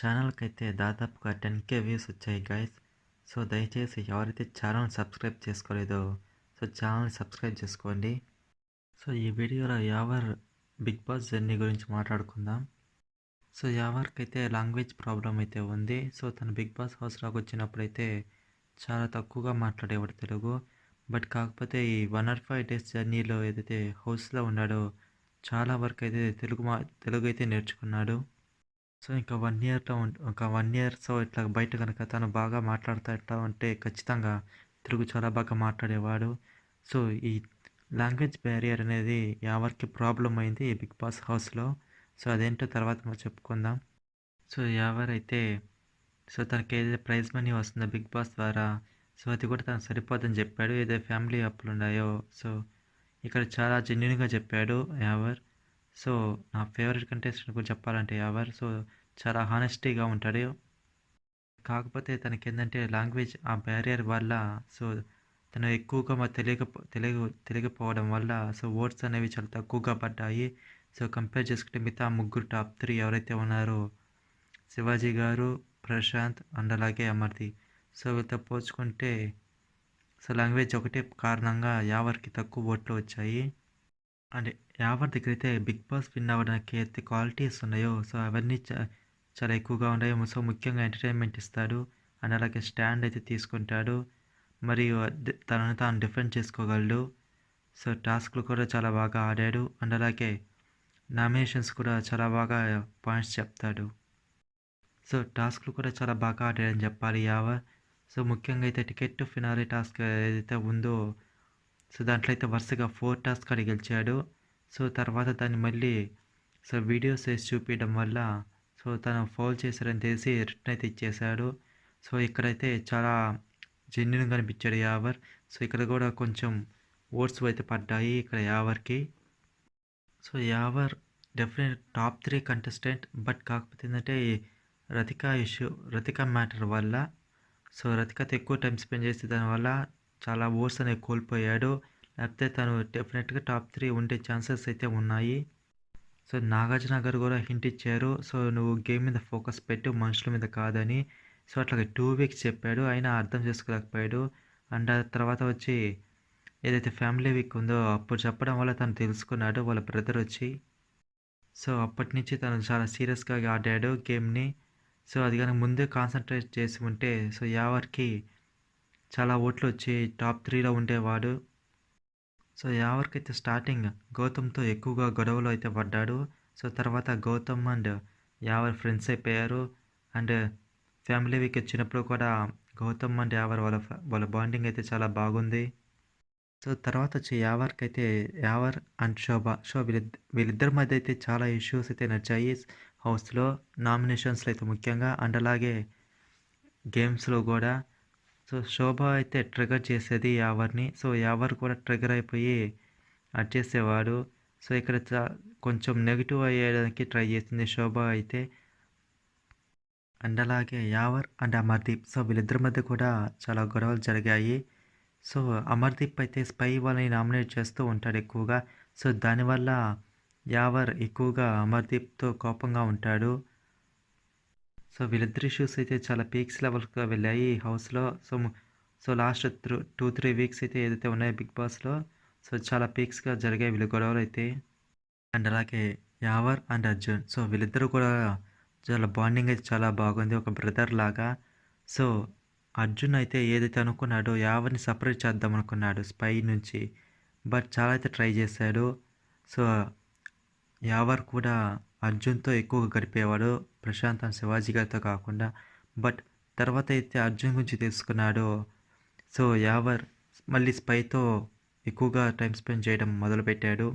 ఛానల్‌కైతే దాదాపుగా 10,000 వ్యూస్ వచ్చాయి guys. So, దయచేసి ఎవరైతే ఛానల్‌ని సబ్స్క్రైబ్ చేసుకోలేదో ఛానల్‌ని సబ్స్క్రైబ్ చేసుకోండి. సో, ఈ వీడియోలో యావర్ బిగ్ బాస్ జర్నీ గురించి మాట్లాడుకుందాం. సో, యావర్‌కైతే లాంగ్వేజ్ ప్రాబ్లమ్ అయితే ఉంది. సో, తను బిగ్ బాస్ హౌస్‌లోకి వచ్చినప్పుడైతే చాలా తక్కువగా మాట్లాడేవాడు తెలుగు. బట్ కాకపోతే ఈ 105 డేస్ జర్నీలో ఏదైతే హౌస్‌లో ఉన్నాడో చాలా వరకైతే తెలుగైతే నేర్చుకున్నాడు. సో, ఇంకా 1 ఇయర్‌లో ఒక 1 ఇయర్ సో, ఇట్లా బయట గనక తను బాగా మాట్లాడుతా ఉంటే ఖచ్చితంగా తెలుగు చాలా బాగా మాట్లాడేవాడు. సో, ఈ లాంగ్వేజ్ బ్యారియర్ అనేది యావరికి ప్రాబ్లమ్ అయింది ఈ బిగ్ బాస్ హౌస్‌లో. సో, అదేంటో తర్వాత మనం చెప్పుకుందాం. సో, యావర్ అయితే తనకి ఏదైతే ప్రైజ్ మనీ వస్తుందో బిగ్ బాస్ ద్వారా అది కూడా తనకు సరిపోదని చెప్పాడు. ఏదైతే ఫ్యామిలీ అప్పులున్నాయో ఇక్కడ చాలా జెన్యూన్‌గా చెప్పాడు యావర్. సో, నా ఫేవరెట్ కంటెస్టెంట్ గురించి చెప్పాలంటే యావర్. చాలా హానెస్టీగా ఉంటాడు. కాకపోతే తనకేందంటే లాంగ్వేజ్ ఆ బ్యారియర్ వల్ల సో, తను ఎక్కువగా తెలియకపోవడం వల్ల ఓట్స్ అనేవి చాలా తక్కువగా పడ్డాయి. కంపేర్ చేసుకుంటే మిగతా ముగ్గురు టాప్ 3 ఎవరైతే ఉన్నారో శివాజీ గారు, ప్రశాంత్ అండ్ అలాగే అమర్‌దీప్. వీళ్ళతో పోల్చుకుంటే లాంగ్వేజ్ ఒకటే కారణంగా యావర్‌కి తక్కువ ఓట్లు వచ్చాయి. అంటే యావర్ దగ్గరైతే బిగ్ బాస్ విన్ అవ్వడానికి అయితే క్వాలిటీస్ ఉన్నాయో అవన్నీ చాలా ఎక్కువగా ఉన్నాయి. ముఖ్యంగా ఎంటర్‌టైన్‌మెంట్ ఇస్తాడు. అండ్ అలాగే స్టాండ్ అయితే తీసుకుంటాడు. మరియు తనను తాను డిఫెండ్ చేసుకోగలడు. టాస్క్‌లు కూడా చాలా బాగా ఆడాడు. అండ్ అలాగే నామినేషన్స్ కూడా చాలా బాగా పాయింట్స్ చెప్తాడు. టాస్క్‌లు కూడా చాలా బాగా ఆడాడని చెప్పాలి యావర్. ముఖ్యంగా అయితే టికెట్ టు ఫినాలే టాస్క్ ఏదైతే ఉందో దాంట్లో అయితే వరుసగా 4 టాస్క్ ఆడి గెలిచాడు. తర్వాత దాన్ని మళ్ళీ వీడియోస్ వేసి చూపియడం వల్ల తను ఫౌల్ చేశారని తెలిసి రిటర్న్ అయితే ఇచ్చేశాడు. ఇక్కడైతే చాలా జెన్యూన్‌గా అనిపించాడు యావర్. ఇక్కడ కూడా కొంచెం ఓట్స్ అయితే పడ్డాయి ఇక్కడ యావర్‌కి. Yawar definite top 3 contestant. But కాకపోతే ఏంటంటే రతిక మ్యాటర్ వల్ల రతికతో ఎక్కువ టైం స్పెండ్ చేసే దానివల్ల చాలా ఓట్స్ అనేవి కోల్పోయాడు. లేకపోతే తను డెఫినెట్‌గా టాప్ 3 ఉండే ఛాన్సెస్ అయితే ఉన్నాయి. నాగార్జున గారు కూడా హింట్ ఇచ్చారు. నువ్వు గేమ్ మీద ఫోకస్ పెట్టు మనుషుల మీద కాదని. అట్లాగే 2 వీక్స్ చెప్పాడు. అయినా అర్థం చేసుకోలేకపోయాడు. అండ్ ఆ తర్వాత వచ్చి ఏదైతే ఫ్యామిలీ వీక్ ఉందో అప్పుడు చెప్పడం వల్ల తను తెలుసుకున్నాడు వాళ్ళ బ్రదర్ వచ్చి. అప్పటి నుంచి తను చాలా సీరియస్‌గా ఆడాడు గేమ్‌ని. అది కనుక ముందే కాన్సంట్రేట్ చేసి ఉంటే యావర్‌కి చాలా ఓట్లు వచ్చి టాప్ 3లో ఉండేవాడు. యావర్‌కైతే స్టార్టింగ్ గౌతమ్‌తో ఎక్కువగా గొడవలు అయితే పడ్డాడు. తర్వాత గౌతమ్ అండ్ యావర్ ఫ్రెండ్స్ అయిపోయారు. అండ్ ఫ్యామిలీ వీక్ వచ్చినప్పుడు కూడా గౌతమ్ అండ్ యావర్ వాళ్ళ బాండింగ్ అయితే చాలా బాగుంది. తర్వాత వచ్చి యావర్ అండ్ శోభ. వీళ్ళిద్దరి మధ్య అయితే చాలా ఇష్యూస్ అయితే నడిచాయి హౌస్‌లో. నామినేషన్స్‌లో అయితే ముఖ్యంగా అండ్ అలాగే గేమ్స్‌లో కూడా. శోభ అయితే ట్రిగ్గర్ చేసేది యావర్‌ని. యావర్ కూడా ట్రిగ్గర్ అయిపోయి అరిచేసేవాడు. ఇక్కడ కొంచెం నెగెటివ్ అయ్యేయడానికి ట్రై చేసింది శోభ అయితే. అండ్ అలాగే యావర్ అండ్ అమర్‌దీప్. వీళ్ళిద్దరి మధ్య కూడా చాలా గొడవలు జరిగాయి. అమర్‌దీప్ అయితే స్పై వాళ్ళని నామినేట్ చేస్తూ ఉంటాడు ఎక్కువగా. దానివల్ల యావర్ ఎక్కువగా అమర్‌దీప్‌తో కోపంగా ఉంటాడు. వీళ్ళిద్దరి ఇష్యూస్ అయితే చాలా పీక్స్ లెవెల్‌గా వెళ్ళాయి ఈ హౌస్‌లో. లాస్ట్ 2-3 వీక్స్ అయితే ఏదైతే ఉన్నాయో బిగ్ బాస్‌లో చాలా పీక్స్‌గా జరిగాయి వీళ్ళ గొడవలైతే. అండ్ అలాగే యావర్ అండ్ అర్జున్. వీళ్ళిద్దరూ కూడా చాలా బాండింగ్ అయితే చాలా బాగుంది. ఒక బ్రదర్ లాగా. అర్జున్ అయితే ఏదైతే అనుకున్నాడో యావర్‌ని సెపరేట్ చేద్దాం అనుకున్నాడు స్పై నుంచి. బట్ చాలా అయితే ట్రై చేశాడు. సో, యావర్ కూడా అర్జున్‌తో ఎక్కువగా గడిపేవాడు. ప్రశాంత్ అండ్ శివాజీ గారితో కాకుండా. బట్ తర్వాత అయితే అర్జున్ గురించి తెలుసుకున్నాడో యావర్ మళ్ళీ స్పైతో ఎక్కువగా టైం స్పెండ్ చేయడం మొదలుపెట్టాడు.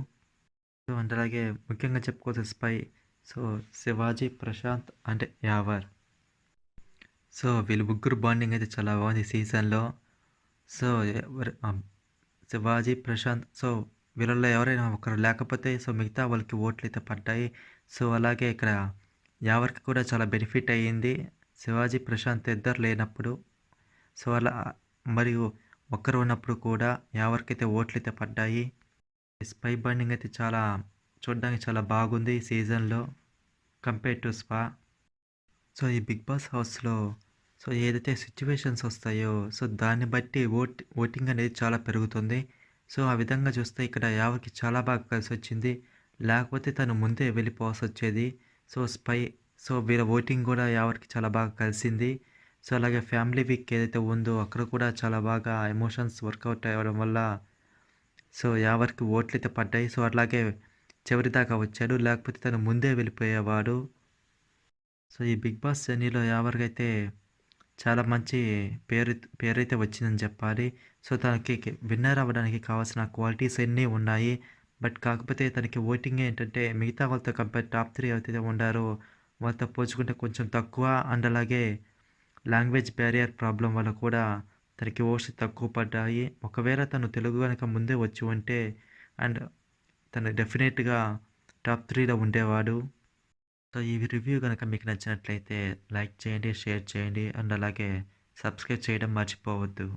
అండ్ అలాగే ముఖ్యంగా చెప్పుకోవాల్సిన స్పై శివాజీ, ప్రశాంత్ అండ్ యావర్. వీళ్ళ ముగ్గురు బాండింగ్ అయితే చాలా బాగుంది ఈ సీజన్‌లో. శివాజీ, ప్రశాంత్ వీళ్ళలో ఎవరైనా ఒకరు లేకపోతే మిగతా వాళ్ళకి ఓట్లయితే పడ్డాయి. అలాగే ఇక్కడ యావర్‌కి కూడా చాలా బెనిఫిట్ అయ్యింది. శివాజీ, ప్రశాంత్ ఇద్దరు లేనప్పుడు. అలా మరియు ఒక్కరు ఉన్నప్పుడు కూడా యావర్‌కైతే ఓట్లయితే పడ్డాయి. స్పై బాండింగ్ అయితే చూడడానికి చాలా బాగుంది ఈ సీజన్‌లో కంపేర్ టు స్పా. సో, ఈ 'బిగ్ బాస్' హౌస్‌లో సో, ఏదైతే సిట్యుయేషన్స్ వస్తాయో సో, దాన్ని బట్టి ఓటింగ్ అనేది చాలా పెరుగుతుంది. సో, ఆ విధంగా చూస్తే ఇక్కడ యావర్‌కి చాలా బాగా కలిసొచ్చింది. లేకపోతే తను ముందే వెళ్ళిపోవాల్సొచ్చేది. సో, సో, వీళ్ళ ఓటింగ్ కూడా యావర్‌కి చాలా బాగా కలిసింది. సో, అలాగే ఫ్యామిలీ వీక్ ఏదైతే ఉందో అక్కడ కూడా చాలా బాగా ఎమోషన్స్ వర్కౌట్ అవ్వడం వల్ల సో, యావర్‌కి ఓట్లయితే పడ్డాయి. సో, అట్లాగే చివరిదాకా వచ్చాడు. లేకపోతే తను ముందే వెళ్ళిపోయేవాడు. సో, ఈ 'బిగ్ బాస్' జర్నీలో యావరికైతే చాలా మంచి పేరైతే వచ్చిందని చెప్పాలి. సో, తనకి విన్నర్ అవ్వడానికి కావాల్సిన క్వాలిటీస్ అన్నీ ఉన్నాయి. బట్ కాకపోతే తనకి ఓటింగ్ ఏంటంటే మిగతా వాళ్ళతో కంపేర్ టాప్ 3 ఎవరైతే ఉండారో వాళ్ళతో పోల్చుకుంటే కొంచెం తక్కువ. అండ్ అలాగే లాంగ్వేజ్ బ్యారియర్ ప్రాబ్లమ్ వల్ల కూడా తనకి ఓట్స్ తక్కువ పడ్డాయి. ఒకవేళ తను తెలుగు గనక ముందే వచ్చి ఉంటే అండ్ తను డెఫినెట్‌గా టాప్ 3లో ఉండేవాడు. సో, ఈ రివ్యూ గనక మీకు నచ్చినట్లయితే లైక్ చేయండి, షేర్ చేయండి అండ్ అలాగే సబ్స్క్రైబ్ చేయడం మర్చిపోవద్దు.